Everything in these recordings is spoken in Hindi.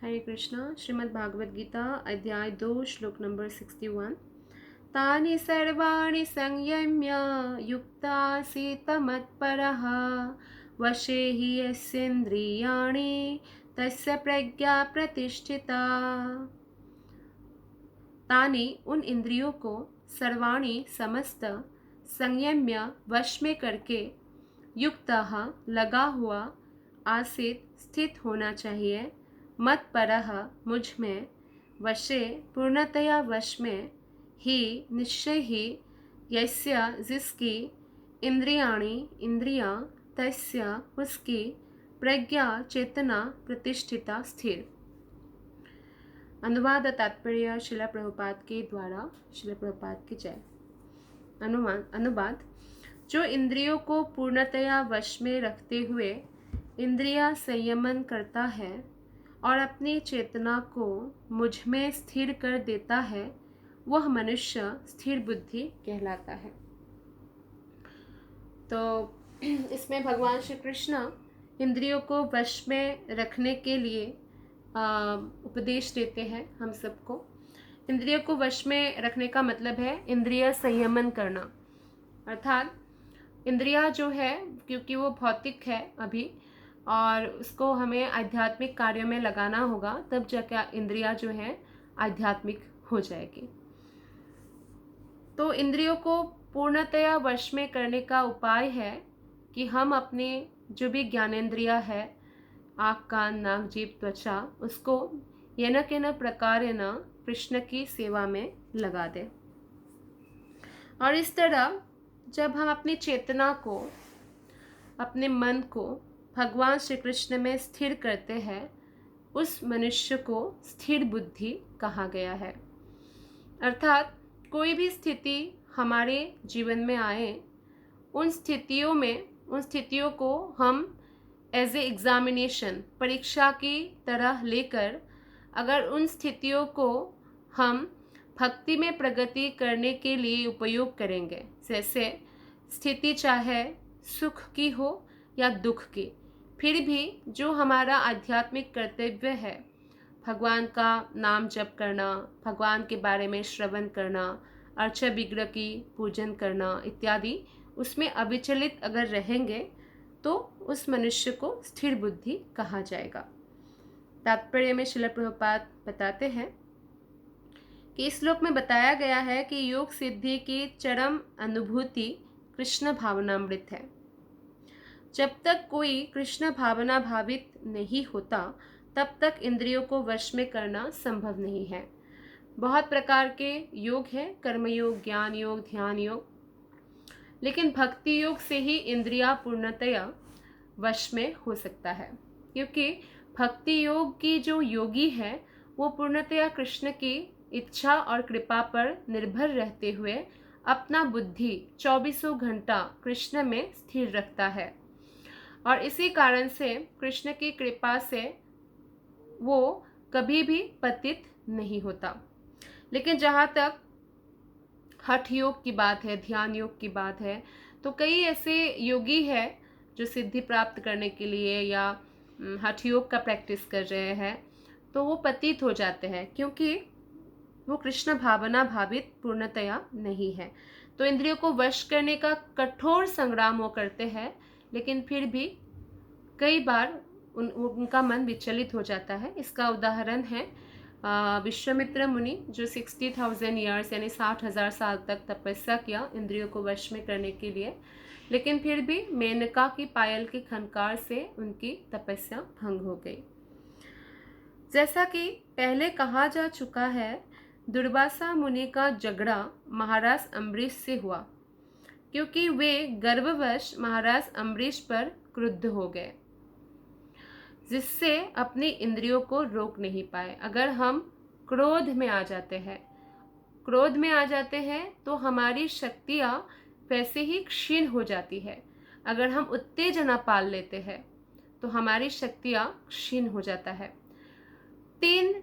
हरे कृष्णा। श्रीमद् भागवत गीता अध्याय 2 श्लोक नंबर 61। तानि सर्वाणि संयम्य युक्तासीत मत्परः वशे हि यस्येन्द्रियाणि तस्य प्रज्ञा प्रतिष्ठिता। तानि उन इंद्रियों को सर्वाणि समस्त संयम्य वश में करके युक्तः लगा हुआ आसीत स्थित होना चाहिए मत परह मुझ में वशे पूर्णतया वश में ही निश्चय ही यस्य जिसकी इंद्रियाणि इंद्रियां तस्य उसकी प्रज्ञा चेतना प्रतिष्ठिता स्थिर। अनुवाद तात्पर्य शिला प्रभुपाद के द्वारा। शिला प्रभुपाद की जय। अनुवाद। जो इंद्रियों को पूर्णतया वश में रखते हुए इंद्रिया संयमन करता है और अपनी चेतना को मुझ में स्थिर कर देता है, वह मनुष्य स्थिर बुद्धि कहलाता है। तो इसमें भगवान श्री कृष्ण इंद्रियों को वश में रखने के लिए उपदेश देते हैं हम सबको। इंद्रियों को वश में रखने का मतलब है इंद्रिय संयमन करना, अर्थात इंद्रिया जो है, क्योंकि वो भौतिक है अभी और उसको हमें आध्यात्मिक कार्यों में लगाना होगा, तब जाकर इंद्रिया जो है आध्यात्मिक हो जाएगी। तो इंद्रियों को पूर्णतया वश में करने का उपाय है कि हम अपने जो भी ज्ञानेंद्रिया है, आँख कान नाक जीभ त्वचा, उसको येन केन प्रकारेण कृष्ण की सेवा में लगा दें। और इस तरह जब हम अपनी चेतना को, अपने मन को भगवान श्री कृष्ण में स्थिर करते हैं, उस मनुष्य को स्थिर बुद्धि कहा गया है। अर्थात कोई भी स्थिति हमारे जीवन में आए, उन स्थितियों को हम एज ए एग्जामिनेशन, परीक्षा की तरह लेकर अगर उन स्थितियों को हम भक्ति में प्रगति करने के लिए उपयोग करेंगे, जैसे स्थिति चाहे सुख की हो या दुख की, फिर भी जो हमारा आध्यात्मिक कर्तव्य है, भगवान का नाम जप करना, भगवान के बारे में श्रवण करना, अर्चा विग्रह की पूजन करना इत्यादि, उसमें अविचलित अगर रहेंगे तो उस मनुष्य को स्थिर बुद्धि कहा जाएगा। तात्पर्य में श्रील प्रभुपाद बताते हैं कि इस श्लोक में बताया गया है कि योग सिद्धि की चरम अनुभूति कृष्ण भावनामृत है। जब तक कोई कृष्ण भावना भावित नहीं होता, तब तक इंद्रियों को वश में करना संभव नहीं है। बहुत प्रकार के योग हैं, कर्मयोग, ज्ञान योग, ध्यान योग, लेकिन भक्ति योग से ही इंद्रिया पूर्णतया वश में हो सकता है, क्योंकि भक्ति योग की जो योगी है वो पूर्णतया कृष्ण की इच्छा और कृपा पर निर्भर रहते हुए अपना बुद्धि 24 घंटा कृष्ण में स्थिर रखता है, और इसी कारण से कृष्ण की कृपा से वो कभी भी पतित नहीं होता। लेकिन जहाँ तक हठ योग की बात है, ध्यान योग की बात है, तो कई ऐसे योगी हैं जो सिद्धि प्राप्त करने के लिए या हठ योग का प्रैक्टिस कर रहे हैं, तो वो पतित हो जाते हैं, क्योंकि वो कृष्ण भावना भावित पूर्णतया नहीं है। तो इंद्रियों को वश करने का कठोर संग्राम वो करते हैं, लेकिन फिर भी कई बार उनका मन विचलित हो जाता है। इसका उदाहरण है विश्वामित्र मुनि, जो 60,000 ईयर्स यानी 60,000 साल तक तपस्या किया इंद्रियों को वश में करने के लिए, लेकिन फिर भी मेनका की पायल के खनकार से उनकी तपस्या भंग हो गई। जैसा कि पहले कहा जा चुका है, दुर्वासा मुनि का झगड़ा महाराज अम्बरीश से हुआ, क्योंकि वे गर्ववश महाराज अम्बरीश पर क्रुद्ध हो गए, जिससे अपनी इंद्रियों को रोक नहीं पाए। अगर हम क्रोध में आ जाते हैं तो हमारी शक्तियाँ वैसे ही क्षीण हो जाती है। अगर हम उत्तेजना पाल लेते हैं तो हमारी शक्तियाँ क्षीण हो जाता है। 3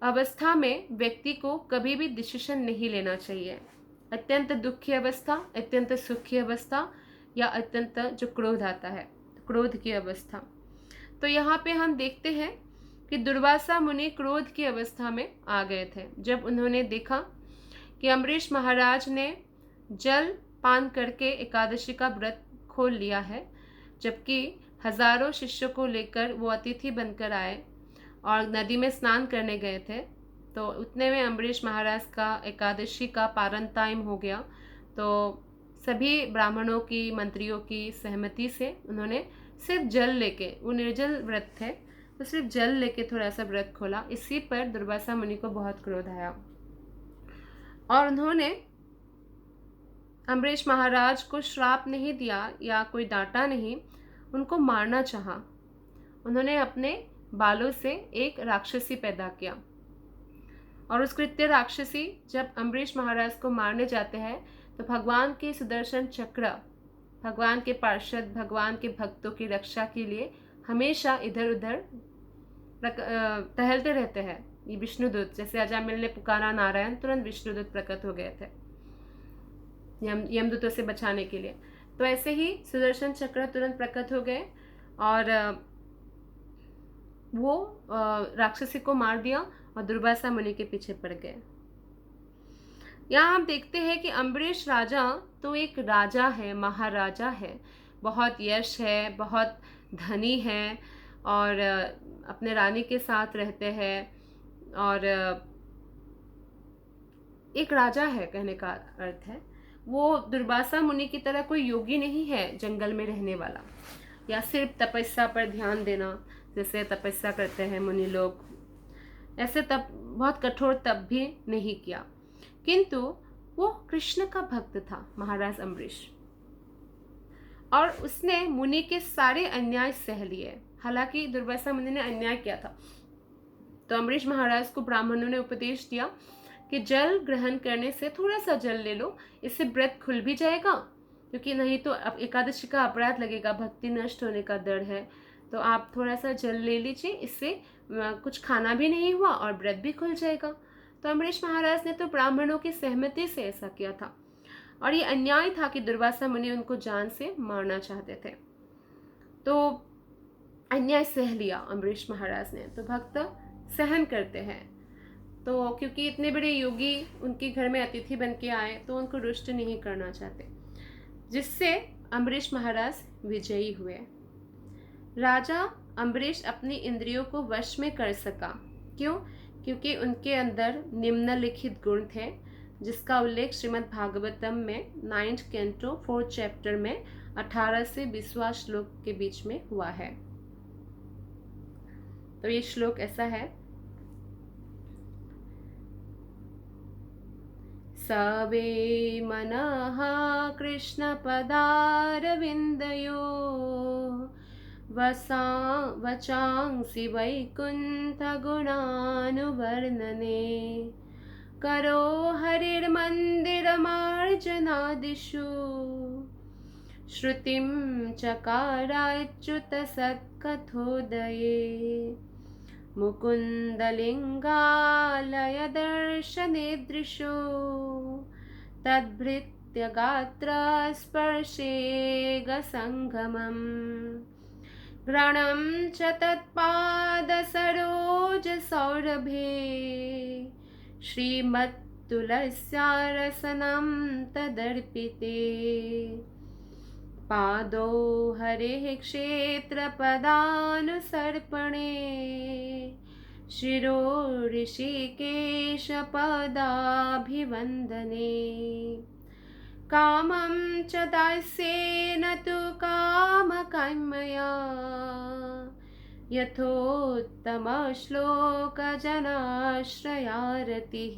अवस्था में व्यक्ति को कभी भी डिसीजन नहीं लेना चाहिए: अत्यंत दुखी अवस्था, अत्यंत सुखी अवस्था, या अत्यंत जो क्रोध आता है, क्रोध की अवस्था। तो यहाँ पे हम देखते हैं कि दुर्वासा मुनि क्रोध की अवस्था में आ गए थे जब उन्होंने देखा कि अम्बरीश महाराज ने जल पान करके एकादशी का व्रत खोल लिया है, जबकि हजारों शिष्यों को लेकर वो अतिथि बनकर आए और नदी में स्नान करने गए थे। तो उतने में अम्बरीश महाराज का एकादशी का पारण टाइम हो गया। तो सभी ब्राह्मणों की, मंत्रियों की सहमति से उन्होंने सिर्फ जल लेके, वो निर्जल व्रत थे, तो सिर्फ जल लेके थोड़ा सा व्रत खोला। इसी पर दुर्वासा मुनि को बहुत क्रोध आया और उन्होंने अम्बरीश महाराज को श्राप नहीं दिया या कोई डांटा नहीं, उनको मारना चाहा। उन्होंने अपने बालों से एक राक्षसी पैदा किया और उस कृत्य राक्षसी जब अम्बरीश महाराज को मारने जाते हैं तो भगवान के सुदर्शन चक्र, भगवान के पार्षद, भगवान के भक्तों की रक्षा के लिए हमेशा इधर उधर टहलते रहते हैं। ये विष्णुदूत, जैसे अजामिल ने पुकारा नारायण, तुरंत विष्णुदूत प्रकट हो गए थे यमदूतों से बचाने के लिए। तो ऐसे ही सुदर्शन चक्र तुरंत प्रकट हो गए और वो राक्षसी को मार दिया और दुर्वासा मुनि के पीछे पड़ गए। यहाँ हम देखते हैं कि अम्बरीश राजा तो एक राजा है, महाराजा है, बहुत यश है, बहुत धनी है और अपने रानी के साथ रहते हैं और एक राजा है, कहने का अर्थ है। वो दुर्वासा मुनि की तरह कोई योगी नहीं है जंगल में रहने वाला, या सिर्फ तपस्या पर ध्यान देना जैसे तपस्या करते हैं मुनि लोग, ऐसे तप बहुत कठोर तप भी नहीं किया। किंतु वो कृष्ण का भक्त था महाराज अम्बरीश, और उसने मुनि के सारे अन्याय सह लिए। हालांकि दुर्वासा मुनि ने अन्याय किया था, तो अम्बरीश महाराज को ब्राह्मणों ने उपदेश दिया कि जल ग्रहण करने से थोड़ा सा जल ले लो, इससे व्रत खुल भी जाएगा, क्योंकि नहीं तो अब एकादशी का अपराध लगेगा, भक्ति नष्ट होने का डर है। तो आप थोड़ा सा जल ले लीजिए, इससे कुछ खाना भी नहीं हुआ और व्रत भी खुल जाएगा। तो अम्बरीश महाराज ने तो ब्राह्मणों की सहमति से ऐसा किया था और ये अन्याय था कि दुर्वासा मुनि उनको जान से मारना चाहते थे। तो अन्याय सह लिया अम्बरीश महाराज ने। तो भक्त सहन करते हैं, तो क्योंकि इतने बड़े योगी उनके घर में अतिथि बन के आए तो उनको रुष्ट नहीं करना चाहते, जिससे अम्बरीश महाराज विजयी हुए। राजा अम्बरीश अपनी इंद्रियों को वश में कर सका। क्यों? क्योंकि उनके अंदर निम्नलिखित गुण थे, जिसका उल्लेख श्रीमद् भागवतम में 9th कैंटो 4th चैप्टर में 18 से 20वां श्लोक के बीच में हुआ है। तो ये श्लोक ऐसा है, सवे मनः कृष्ण पदारविन्दयो वचांसि वैकुंठ गुणानुवर्णने करो हरिर्मन्दिरमार्जनादिषु श्रुतिं चकाराच्युत सत्कथोदये मुकुन्दलिङ्गालय दर्शनेदृशो तद्भृत्य गात्र स्पर्शे गसङ्गमम् घ्रणं च तत्पाद सरोज सौरभे श्रीमत्तुलस्यारसनं तदर्पिते पादो हरेः क्षेत्रपदानुसर्पणे शिरो ऋषिकेशपदाभिवन्दने कामं च दास्येन तु कामकाम्यया यथोत्तमश्लोकजनाश्रयारतिः।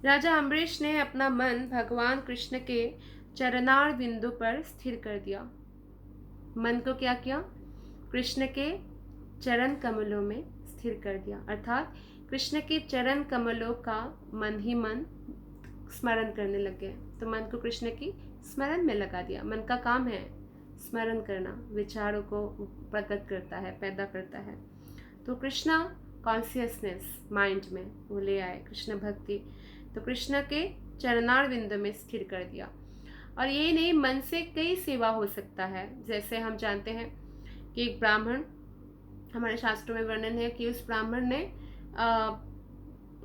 राजा अम्बरीश ने अपना मन भगवान कृष्ण के चरणार बिंदु पर स्थिर कर दिया। मन को क्या किया? कृष्ण के चरण कमलों में स्थिर कर दिया, अर्थात कृष्ण के चरण कमलों का मन ही मन स्मरण करने लग गए। तो मन को कृष्ण की स्मरण में लगा दिया। मन का काम है स्मरण करना, विचारों को प्रकट करता है, पैदा करता है। तो कृष्णा कॉन्शियसनेस माइंड में वो ले आए, कृष्ण भक्ति। तो कृष्ण के चरणार बिंदु में स्थिर कर दिया। और ये नहीं, मन से कई सेवा हो सकता है। जैसे हम जानते हैं कि एक ब्राह्मण हमारे शास्त्रों में वर्णन है कि उस ब्राह्मण ने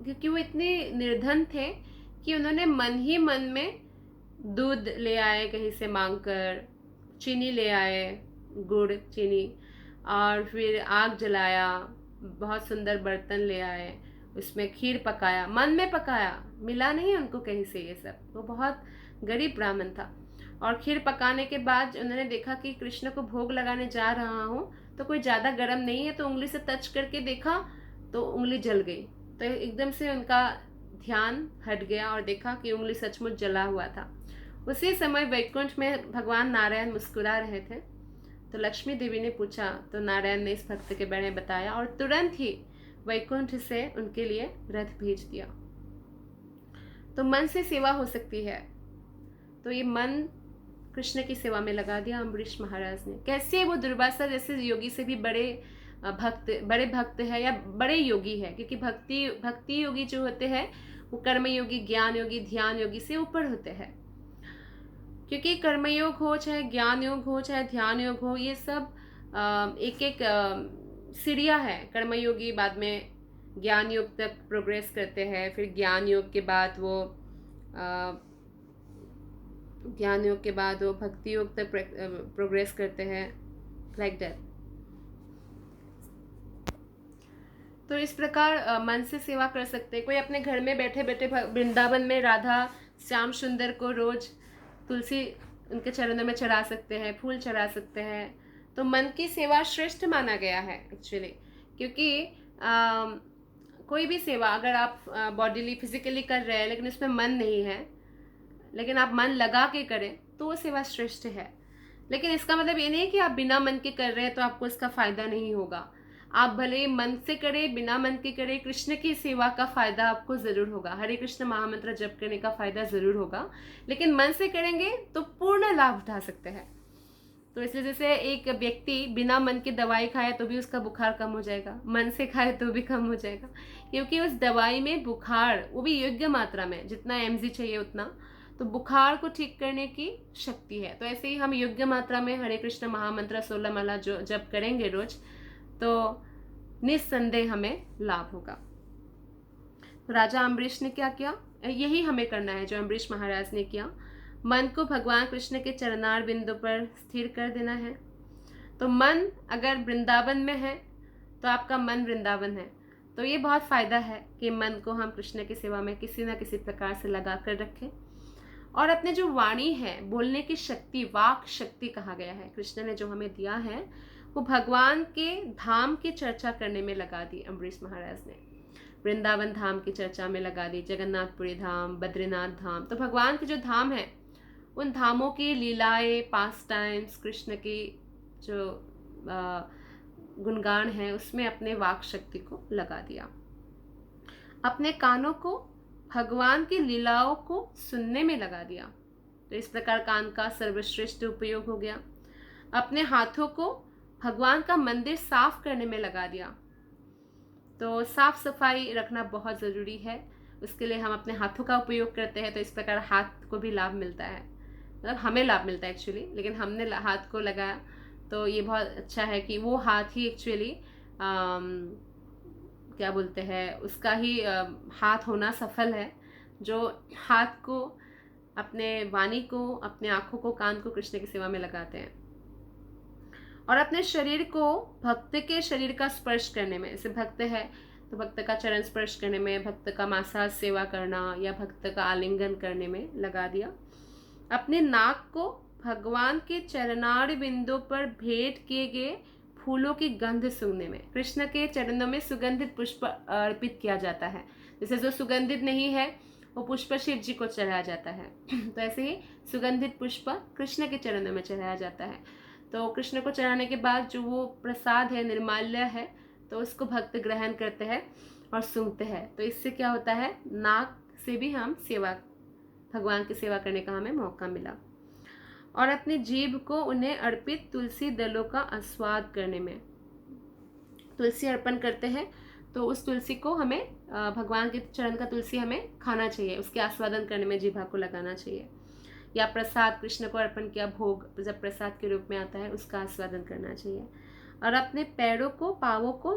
क्योंकि वो इतने निर्धन थे कि उन्होंने मन ही मन में दूध ले आए कहीं से मांगकर, चीनी ले आए, गुड़ चीनी, और फिर आग जलाया, बहुत सुंदर बर्तन ले आए, उसमें खीर पकाया, मन में पकाया, मिला नहीं उनको कहीं से ये सब। वो बहुत गरीब ब्राह्मण था। और खीर पकाने के बाद उन्होंने देखा कि कृष्ण को भोग लगाने जा रहा हूँ तो कोई ज़्यादा गर्म नहीं है, तो उंगली से टच करके देखा तो उंगली जल गई। तो एकदम से उनका ध्यान हट गया और देखा कि उंगली सचमुच जला हुआ था। उसी समय वैकुंठ में भगवान नारायण मुस्कुरा रहे थे। तो लक्ष्मी देवी ने पूछा, तो नारायण ने इस भक्त के बारे में बताया और तुरंत ही वैकुंठ से उनके लिए रथ भेज दिया। तो मन से सेवा हो सकती है। तो ये मन कृष्ण की सेवा में लगा दिया अम्बरीश महाराज ने। कैसे वो दुर्वासा जैसे योगी से भी बड़े भक्त है या बड़े योगी है, क्योंकि भक्ति योगी जो होते हैं वो कर्मयोगी, ज्ञान योगी, ध्यान योगी से ऊपर होते हैं। क्योंकि कर्मयोग हो, चाहे ज्ञान योग हो, चाहे ध्यान योग हो, ये सब एक एक सीढ़ियाँ है। कर्मयोगी बाद में ज्ञान योग तक प्रोग्रेस करते हैं, फिर ज्ञान योग के बाद वो भक्ति योग तक प्रोग्रेस करते हैं, लाइक दैट। तो इस प्रकार मन से सेवा कर सकते हैं। कोई अपने घर में बैठे बैठे वृंदावन में राधा श्याम सुंदर को रोज तुलसी उनके चरणों में चढ़ा सकते हैं, फूल चढ़ा सकते हैं। तो मन की सेवा श्रेष्ठ माना गया है एक्चुअली, क्योंकि कोई भी सेवा अगर आप बॉडीली फिजिकली कर रहे हैं लेकिन उसमें मन नहीं है, लेकिन आप मन लगा के करें तो वो सेवा श्रेष्ठ है। लेकिन इसका मतलब ये नहीं कि आप बिना मन के कर रहे हैं तो आपको इसका फ़ायदा नहीं होगा। आप भले मन से करें, बिना मन के करें, कृष्ण की सेवा का फ़ायदा आपको ज़रूर होगा। हरे कृष्ण महामंत्र जप करने का फ़ायदा ज़रूर होगा, लेकिन मन से करेंगे तो पूर्ण लाभ उठा सकते हैं। तो इसलिए जैसे एक व्यक्ति बिना मन की दवाई खाए तो भी उसका बुखार कम हो जाएगा, मन से खाए तो भी कम हो जाएगा, क्योंकि उस दवाई में बुखार, वो भी योग्य मात्रा में, जितना mg चाहिए उतना, तो बुखार को ठीक करने की शक्ति है। तो ऐसे ही हम योग्य मात्रा में हरे कृष्ण महामंत्र 16 माला जो जप करेंगे रोज, तो निस्संदेह हमें लाभ होगा। तो राजा अम्बरीश ने क्या किया, यही हमें करना है जो अम्बरीश महाराज ने किया। मन को भगवान कृष्ण के चरणार बिंदु पर स्थिर कर देना है। तो मन अगर वृंदावन में है तो आपका मन वृंदावन है। तो ये बहुत फ़ायदा है कि मन को हम कृष्ण की सेवा में किसी न किसी प्रकार से लगा कर रखें। और अपने जो वाणी है, बोलने की शक्ति, वाक शक्ति कहा गया है, कृष्ण ने जो हमें दिया है, वो भगवान के धाम की चर्चा करने में लगा दी अम्बरीश महाराज ने। वृंदावन धाम की चर्चा में लगा दी, जगन्नाथपुरी धाम, बद्रीनाथ धाम। तो भगवान के जो धाम है, उन धामों की लीलाएं, पास टाइम्स, कृष्ण की जो गुणगान है, उसमें अपने वाक शक्ति को लगा दिया। अपने कानों को भगवान की लीलाओं को सुनने में लगा दिया। तो इस प्रकार कान का सर्वश्रेष्ठ उपयोग हो गया। अपने हाथों को भगवान का मंदिर साफ करने में लगा दिया। तो साफ सफाई रखना बहुत ज़रूरी है, उसके लिए हम अपने हाथों का उपयोग करते हैं। तो इस प्रकार हाथ को भी लाभ मिलता है, मतलब हमें लाभ मिलता है एक्चुअली, लेकिन हमने हाथ को लगाया तो ये बहुत अच्छा है कि वो हाथ ही एक्चुअली क्या बोलते हैं, उसका ही हाथ होना सफल है, जो हाथ को, अपने वाणी को, अपने आँखों को, कान को कृष्ण की सेवा में लगाते हैं। और अपने शरीर को भक्त के शरीर का स्पर्श करने में, जैसे भक्त है तो भक्त का चरण स्पर्श करने में, भक्त का मासाज सेवा करना या भक्त का आलिंगन करने में लगा दिया। अपने नाक को भगवान के चरणार बिंदु पर भेंट किए गए फूलों की गंध सूंघने में। कृष्ण के चरणों में सुगंधित पुष्प अर्पित किया जाता है, जैसे जो सुगंधित नहीं है वो पुष्प शिव जी को चढ़ाया जाता है। तो ऐसे ही सुगंधित पुष्प कृष्ण के चरणों में चढ़ाया जाता है। तो कृष्ण को चढ़ाने के बाद जो वो प्रसाद है, निर्माल्य है, तो उसको भक्त ग्रहण करते हैं और सूंघते हैं। तो इससे क्या होता है, नाक से भी हम सेवा, भगवान की सेवा करने का हमें मौका मिला। और अपनी जीभ को उन्हें अर्पित तुलसी दलों का आस्वाद करने में, तुलसी अर्पण करते हैं तो उस तुलसी को हमें, भगवान के चरण का तुलसी हमें खाना चाहिए, उसके आस्वादन करने में जीभा को लगाना चाहिए। या प्रसाद कृष्ण को अर्पण किया, भोग जब प्रसाद के रूप में आता है उसका आस्वादन करना चाहिए। और अपने पैरों को, पाँवों को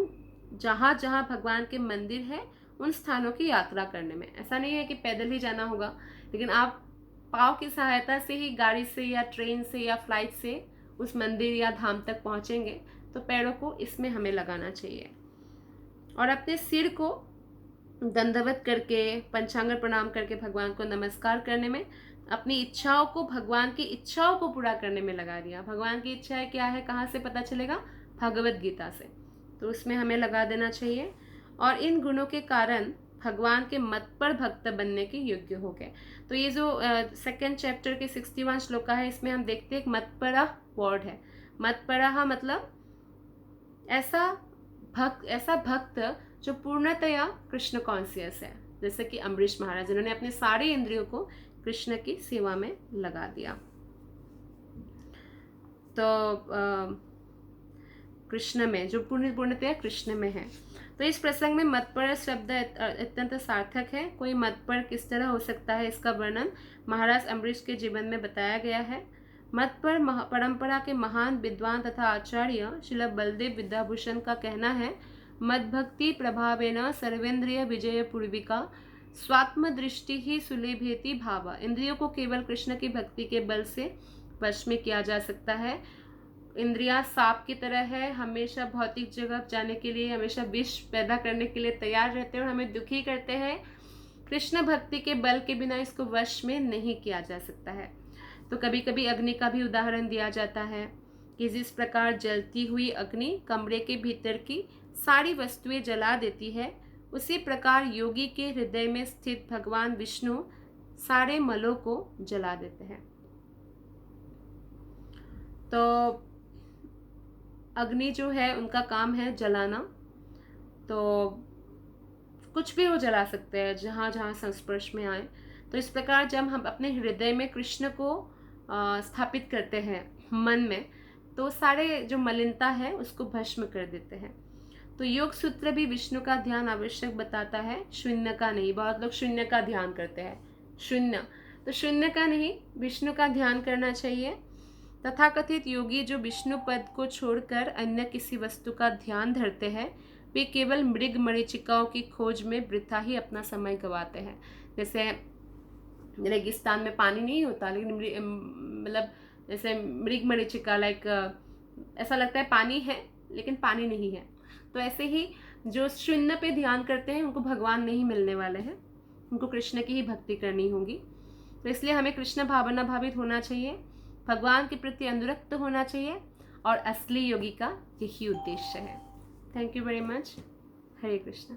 जहाँ जहाँ भगवान के मंदिर है उन स्थानों की यात्रा करने में। ऐसा नहीं है कि पैदल ही जाना होगा, लेकिन आप पाँव की सहायता से ही गाड़ी से या ट्रेन से या फ्लाइट से उस मंदिर या धाम तक पहुँचेंगे, तो पैरों को इसमें हमें लगाना चाहिए। और अपने सिर को दंडवत करके, पंचांग प्रणाम करके भगवान को नमस्कार करने में, अपनी इच्छाओं को, भगवान की इच्छाओं को पूरा करने में लगा दिया। भगवान की इच्छाएं क्या है, कहाँ से पता चलेगा? भगवत गीता से। तो उसमें हमें लगा देना चाहिए। और इन गुणों के कारण भगवान के मत पर भक्त बनने के योग्य हो गए। तो ये जो सेकेंड चैप्टर के 61 श्लोका है, इसमें हम देखते हैं एक मतपरा वर्ड है। मतपरा मतलब ऐसा भक्त जो पूर्णतया कृष्ण कॉन्शियस है, जैसे कि अम्बरीश महाराज, जिन्होंने अपने सारे इंद्रियों को कृष्ण की सेवा में लगा दिया। तो कृष्ण में, जो पूर्णतया कृष्ण में है। तो इस प्रसंग में मतपर शब्द अत्यंत सार्थक है। कोई मतपर किस तरह हो सकता है, इसका वर्णन महाराज अम्बरीश के जीवन में बताया गया है। मतपर परंपरा के महान विद्वान तथा आचार्य श्रील बलदेव विद्याभूषण का कहना है, मद्भक्ति प्रभावेन सर्वेन्द्रिय विजय पूर्विका स्वात्म दृष्टि ही सुलेभेति भावा। इंद्रियों को केवल कृष्ण की भक्ति के बल से वश में किया जा सकता है। इंद्रियां सांप की तरह है, हमेशा भौतिक जगत जाने के लिए, हमेशा विष पैदा करने के लिए तैयार रहते हैं और हमें दुखी करते हैं। कृष्ण भक्ति के बल के बिना इसको वश में नहीं किया जा सकता है। तो कभी कभी अग्नि का भी उदाहरण दिया जाता है कि जिस प्रकार जलती हुई अग्नि कमरे के भीतर की सारी वस्तुएं जला देती है, उसी प्रकार योगी के हृदय में स्थित भगवान विष्णु सारे मलों को जला देते हैं। तो अग्नि जो है उनका काम है जलाना, तो कुछ भी वो जला सकते हैं जहाँ जहाँ संस्पर्श में आए। तो इस प्रकार जब हम अपने हृदय में कृष्ण को स्थापित करते हैं मन में, तो सारे जो मलिनता है उसको भस्म कर देते हैं। तो योग सूत्र भी विष्णु का ध्यान आवश्यक बताता है, शून्य का नहीं। बहुत लोग शून्य का ध्यान करते हैं, शून्य, तो शून्य का नहीं, विष्णु का ध्यान करना चाहिए। तथाकथित योगी जो विष्णु पद को छोड़कर अन्य किसी वस्तु का ध्यान धरते हैं, वे केवल मृग मरीचिकाओं की खोज में वृथा ही अपना समय गंवाते हैं। जैसे रेगिस्तान में पानी नहीं होता, लेकिन मतलब जैसे मृग मरीचिका, लाइक ऐसा लगता है पानी है लेकिन पानी नहीं है। तो ऐसे ही जो शून्य पे ध्यान करते हैं उनको भगवान नहीं मिलने वाले हैं, उनको कृष्ण की ही भक्ति करनी होगी। तो इसलिए हमें कृष्ण भावना भावित होना चाहिए, भगवान के प्रति अनुरक्त होना चाहिए, और असली योगी का यही उद्देश्य है। Thank you very much. Hare Krishna.